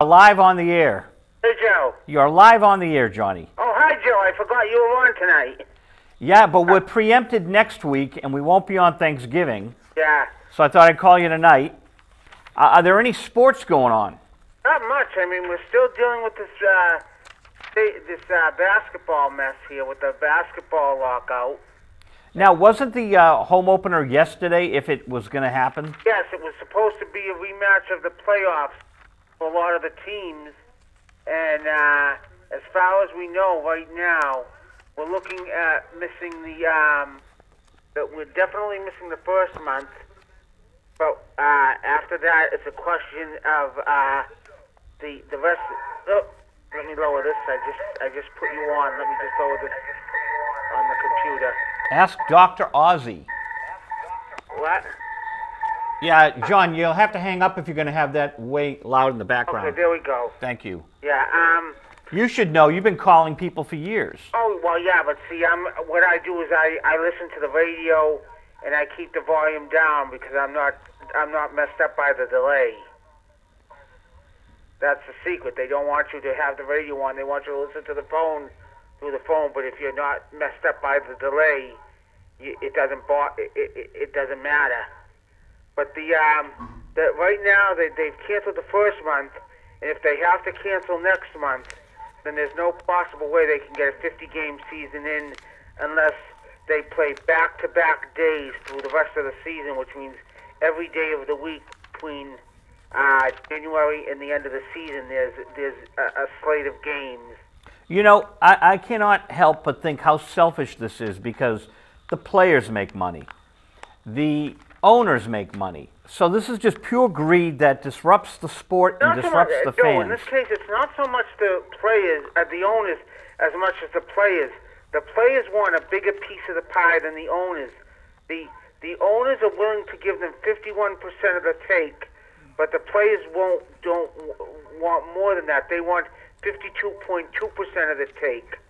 Live on the air. Hey, Joe. You're live on the air, Johnny. Oh, hi, Joe. I forgot you were on tonight. Yeah, but we're preempted next week, and we won't be on Thanksgiving. Yeah. So I thought I'd call you tonight. Are there any sports going on? Not much. I mean, we're still dealing with this basketball mess here with the basketball lockout. Now, wasn't the home opener yesterday, if it was going to happen? Yes, it was supposed to be a rematch of the playoffs for a lot of the teams. And as far as we know right now, we're looking at missing we're definitely missing the first month. But after that, it's a question of the rest. Oh, let me lower this. I just put you on. Let me just lower this on the computer. Ask Dr. Ozzy. What? Yeah, John, you'll have to hang up if you're going to have that way loud in the background. Okay, there we go. Thank you. Yeah. You should know. You've been calling people for years. Oh, well, yeah, but see, what I do is I listen to the radio and I keep the volume down because I'm not messed up by the delay. That's the secret. They don't want you to have the radio on. They want you to listen to the phone through the phone. But if you're not messed up by the delay, it doesn't matter. But right now they've canceled the first month, and if they have to cancel next month, then there's no possible way they can get a 50-game season in unless they play back-to-back days through the rest of the season, which means every day of the week between January and the end of the season, there's a slate of games. You know, I cannot help but think how selfish this is because the players make money. The owners make money. So this is just pure greed that disrupts the sport and disrupts the fans. Joe, in this case, it's not so much the players, the owners, as much as the players. The players want a bigger piece of the pie than the owners. The owners are willing to give them 51% of the take, but the players don't want more than that. They want 52.2% of the take.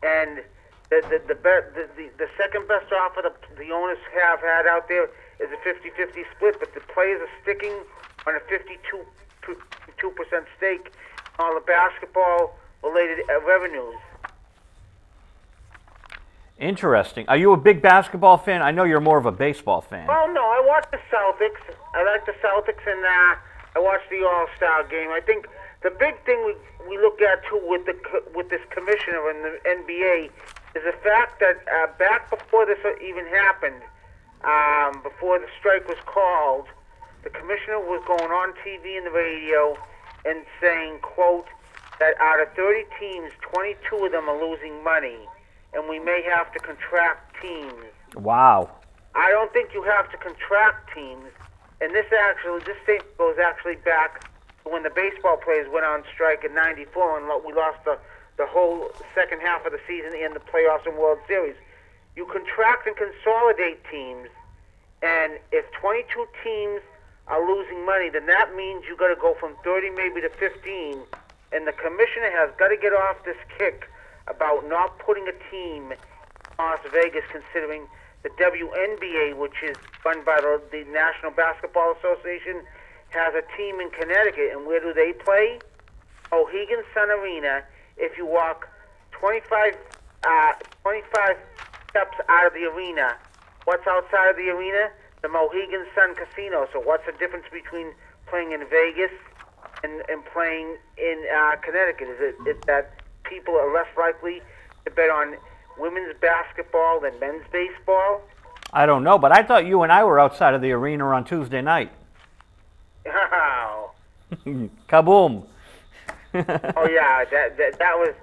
And the second best offer the owners have had out there is a 50-50 split, but the players are sticking on a 52% stake on all the basketball-related revenues. Interesting. Are you a big basketball fan? I know you're more of a baseball fan. Oh, no, I watch the Celtics. I like the Celtics, and I watch the All-Star game. I think the big thing we look at, too, with this commissioner in the NBA is the fact that back before this even happened, before the strike was called, the commissioner was going on TV and the radio and saying, quote, that out of 30 teams, 22 of them are losing money, and we may have to contract teams. Wow. I don't think you have to contract teams, and this statement goes actually back to when the baseball players went on strike in '94 and we lost the whole second half of the season and the playoffs and World Series. You contract and consolidate teams, and if 22 teams are losing money, then that means you got to go from 30 maybe to 15, and the commissioner has got to get off this kick about not putting a team in Las Vegas, considering the WNBA, which is run by the National Basketball Association, has a team in Connecticut, and where do they play? Mohegan Sun Arena. If you walk 25 steps out of the arena, what's outside of the arena? The Mohegan Sun Casino. So what's the difference between playing in Vegas and playing in Connecticut? Is it that people are less likely to bet on women's basketball than men's baseball? I don't know, but I thought you and I were outside of the arena on Tuesday night. Oh. Kaboom. Oh yeah, that was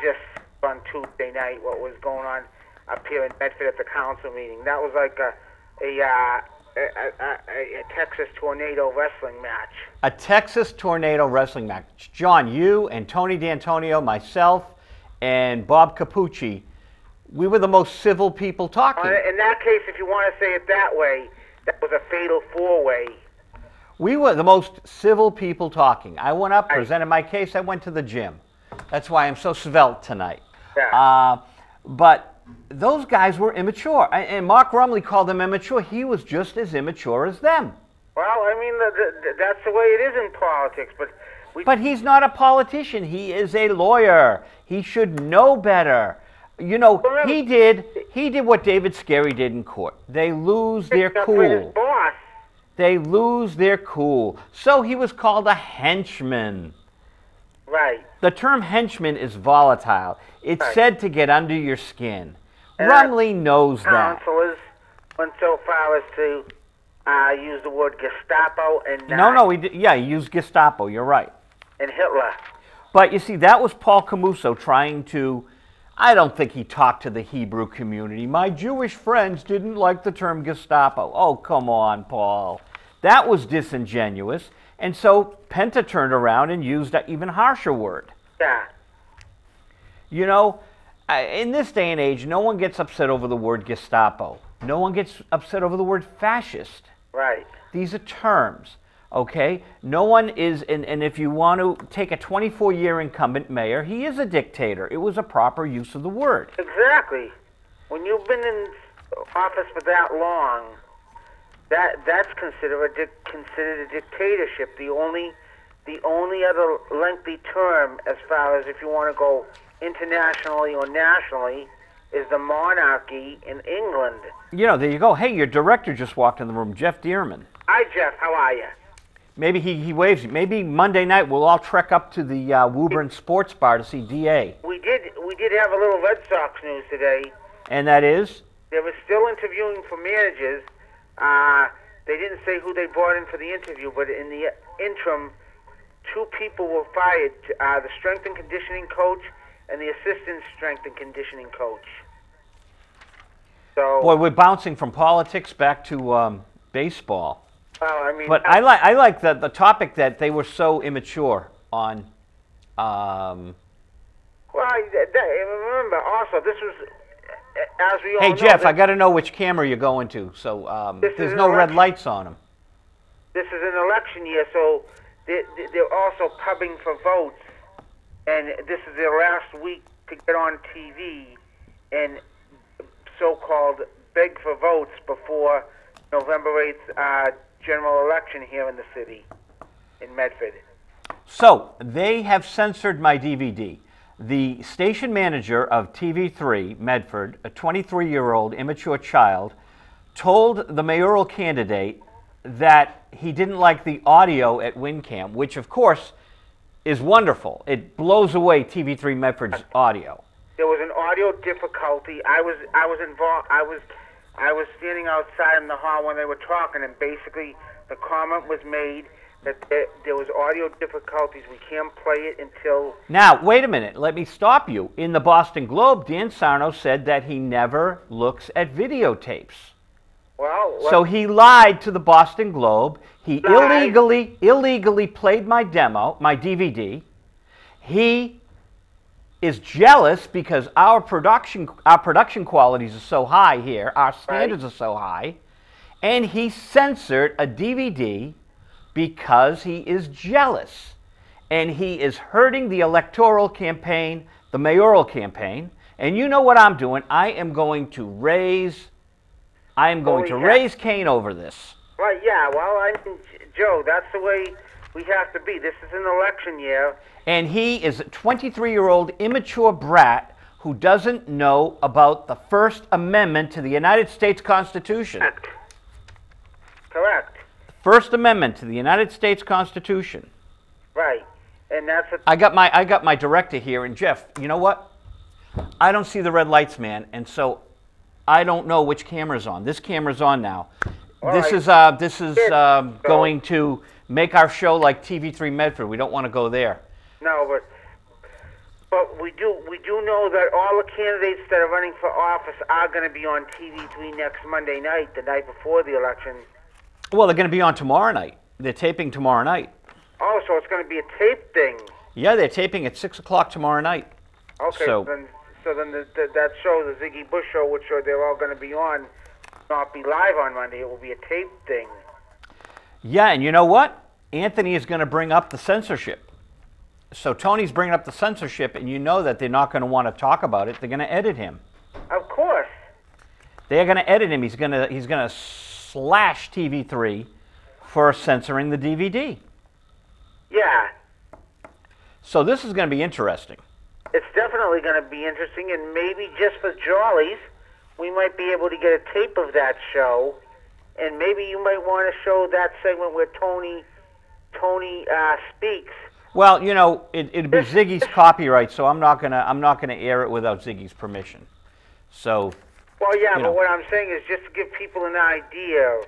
just on Tuesday night. What was going on up here in Medford at the council meeting? That was like a Texas Tornado wrestling match. A Texas Tornado wrestling match. John, you and Tony D'Antonio, myself, and Bob Capucci, we were the most civil people talking. In that case, if you want to say it that way, that was a fatal four-way. We were the most civil people talking. I went up, presented my case, I went to the gym. That's why I'm so svelte tonight. Yeah. But those guys were immature. And Mark Rumley called them immature. He was just as immature as them. Well, I mean, that's the way it is in politics. But But he's not a politician. He is a lawyer. He should know better. You know, he did what David Scarry did in court. They lose their cool. They lose their cool. So he was called a henchman. Right. The term henchman is volatile. It's said to get under your skin. Rumley knows that. Counselors went so far as to use the word Gestapo and he used Gestapo. You're right. And Hitler. But you see, that was Paul Camuso trying to. I don't think he talked to the Hebrew community. My Jewish friends didn't like the term Gestapo. Oh, come on, Paul. That was disingenuous. And so Penta turned around and used an even harsher word. Yeah. You know, in this day and age, no one gets upset over the word Gestapo. No one gets upset over the word fascist. Right. These are terms, okay? No one is, and if you want to take a 24-year incumbent mayor, he is a dictator. It was a proper use of the word. Exactly. When you've been in office for that long, that's considered a dictatorship. The only other lengthy term, as far as if you want to go internationally or nationally, is the monarchy in England. You know, there you go. Hey, your director just walked in the room, Jeff Dearman. Hi, Jeff. How are you? Maybe he waves you. Maybe Monday night we'll all trek up to the Woburn Sports Bar to see D.A. We did have a little Red Sox news today. And that is? They were still interviewing for managers. They didn't say who they brought in for the interview, but in the interim, 2 people were fired, the strength and conditioning coach and the assistant strength and conditioning coach. So, boy, we're bouncing from politics back to baseball. Well, I mean, but I like the topic that they were so immature on. Well, remember also this was, as we all know. Hey Jeff, this, I got to know which camera you're going to. So there's no red lights on them. This is an election year, so they're also pubbing for votes, and this is their last week to get on TV and so-called beg for votes before November 8th general election here in the city, in Medford. So, they have censored my DVD. The station manager of TV3, Medford, a 23-year-old immature child, told the mayoral candidate that he didn't like the audio at WinCam, which, of course, is wonderful. It blows away TV3 Medford's audio. There was an audio difficulty. I was involved. I was standing outside in the hall when they were talking, and basically the comment was made that there was audio difficulties. We can't play it until... Now, wait a minute. Let me stop you. In the Boston Globe, Dan Sarno said that he never looks at videotapes. Well... So he lied to the Boston Globe. He illegally played my demo, my DVD. He is jealous because our production qualities are so high here, our standards are so high, and he censored a DVD because he is jealous. And he is hurting the electoral campaign, the mayoral campaign, and you know what I'm doing. I am going to raise Cain over this. Right, yeah, well, I mean, Joe, that's the way we have to be. This is an election year. And he is a 23-year-old immature brat who doesn't know about the First Amendment to the United States Constitution. Correct. First Amendment to the United States Constitution. Right, and that's... I got my director here, and Jeff, you know what? I don't see the red lights, man, and so I don't know which camera's on. This camera's on now. This is going to make our show like TV3 Medford. We don't want to go there. No, but we do know that all the candidates that are running for office are going to be on TV3 next Monday night, the night before the election. Well, they're going to be on tomorrow night. They're taping tomorrow night. Oh, so it's going to be a tape thing. Yeah, they're taping at 6 o'clock tomorrow night. Okay, so then that show, the Ziggy Bush show, which they're all going to be on, not be live on Monday. It will be a tape thing. Yeah, and you know what? Anthony is going to bring up the censorship. So Tony's bringing up the censorship, and you know that they're not going to want to talk about it. They're going to edit him. Of course. They're going to edit him. He's going to slash TV3 for censoring the DVD. Yeah. So this is going to be interesting. It's definitely going to be interesting, and maybe just for jollies, we might be able to get a tape of that show, and maybe you might want to show that segment where Tony speaks. Well, you know, it'd be Ziggy's copyright, so I'm not gonna air it without Ziggy's permission. So. Well, yeah, but what I'm saying is just to give people an idea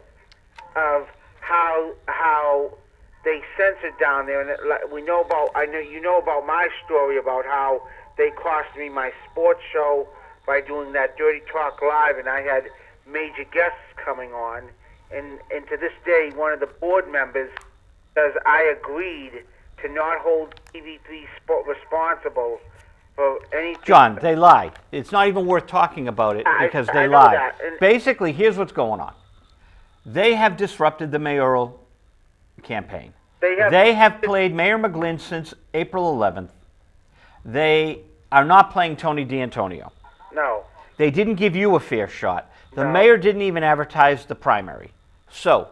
of how they censored down there, and we know about. I know you know about my story about how they cost me my sports show by doing that Dirty Talk Live, and I had major guests coming on, and to this day, one of the board members says I agreed to not hold TV3 responsible for anything. John, they lie. It's not even worth talking about it because they lie. Basically, here's what's going on. They have disrupted the mayoral campaign. They have played Mayor McGlynn since April 11th. They are not playing Tony D'Antonio. No. They didn't give you a fair shot. The mayor didn't even advertise the primary. So,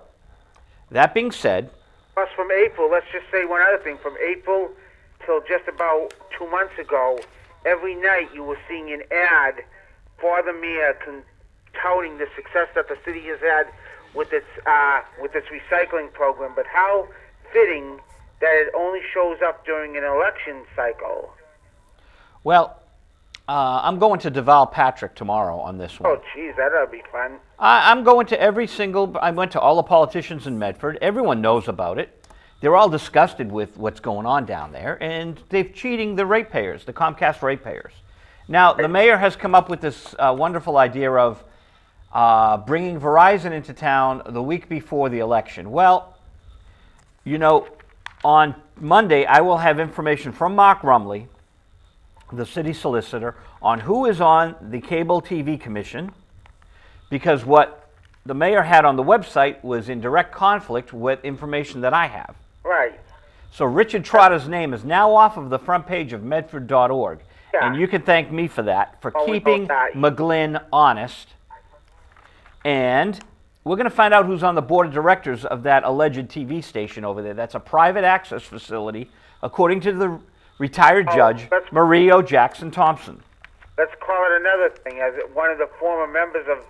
that being said, plus, from April, let's just say one other thing. From April till just about 2 months ago, every night you were seeing an ad for the mayor touting the success that the city has had with its recycling program. But how fitting that it only shows up during an election cycle. Well, I'm going to Deval Patrick tomorrow on this one. Oh, geez, that'll be fun. I'm going to I went to all the politicians in Medford. Everyone knows about it. They're all disgusted with what's going on down there, and they're cheating the ratepayers, the Comcast ratepayers. Now, the mayor has come up with this wonderful idea of bringing Verizon into town the week before the election. Well, you know, on Monday, I will have information from Mark Rumley, the city solicitor, on who is on the cable TV commission, because what the mayor had on the website was in direct conflict with information that I have. Right. So Richard Trotter's name is now off of the front page of Medford.org, and you can thank me for that, for keeping McGlynn honest. And we're going to find out who's on the board of directors of that alleged TV station over there. That's a private access facility, according to the retired judge, Mario Jackson Thompson. Let's call it another thing, as one of the former members of the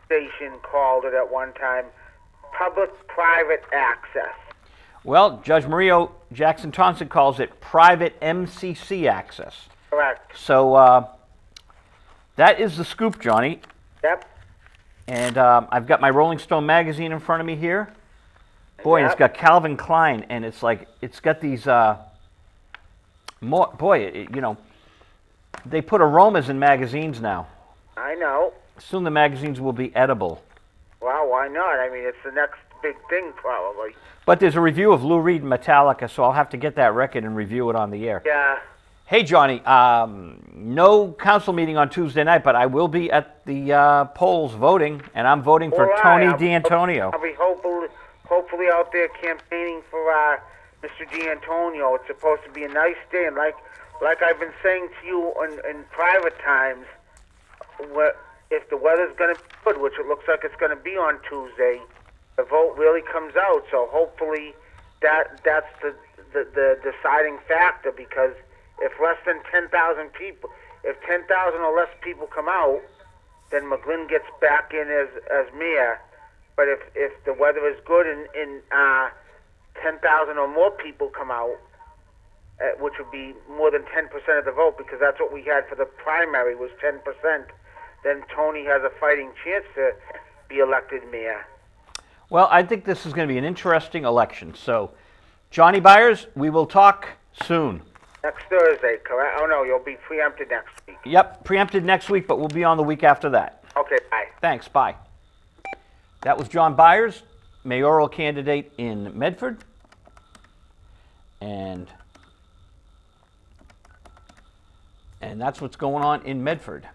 station called it at one time, public-private access. Well, Judge Mario Jackson Thompson calls it private MCC access. Correct. So that is the scoop, Johnny. Yep. And I've got my Rolling Stone magazine in front of me here. Boy, it's got Calvin Klein, and it's like, it's got these, you know, they put aromas in magazines now. I know. Soon the magazines will be edible. Well, why not? I mean, it's the next big thing, probably. But there's a review of Lou Reed Metallica, so I'll have to get that record and review it on the air. Yeah. Hey, Johnny, no council meeting on Tuesday night, but I will be at the polls voting, and I'm voting for Tony D'Antonio. I'll be hopefully out there campaigning for Mr. D'Antonio. It's supposed to be a nice day, and like I've been saying to you in private times, if the weather's going to be good, which it looks like it's going to be on Tuesday, the vote really comes out. So hopefully that's the deciding factor, because if less than 10,000 people, if 10,000 or less people come out, then McGlynn gets back in as mayor. But if the weather is good and 10,000 or more people come out, which would be more than 10% of the vote, because that's what we had for the primary, was 10%, then Tony has a fighting chance to be elected mayor. Well, I think this is going to be an interesting election. So, Johnny Byers, we will talk soon. Next Thursday, correct? Oh, no, you'll be preempted next week. Yep, preempted next week, but we'll be on the week after that. Okay, bye. Thanks, bye. That was John Byers, mayoral candidate in Medford. And that's what's going on in Medford.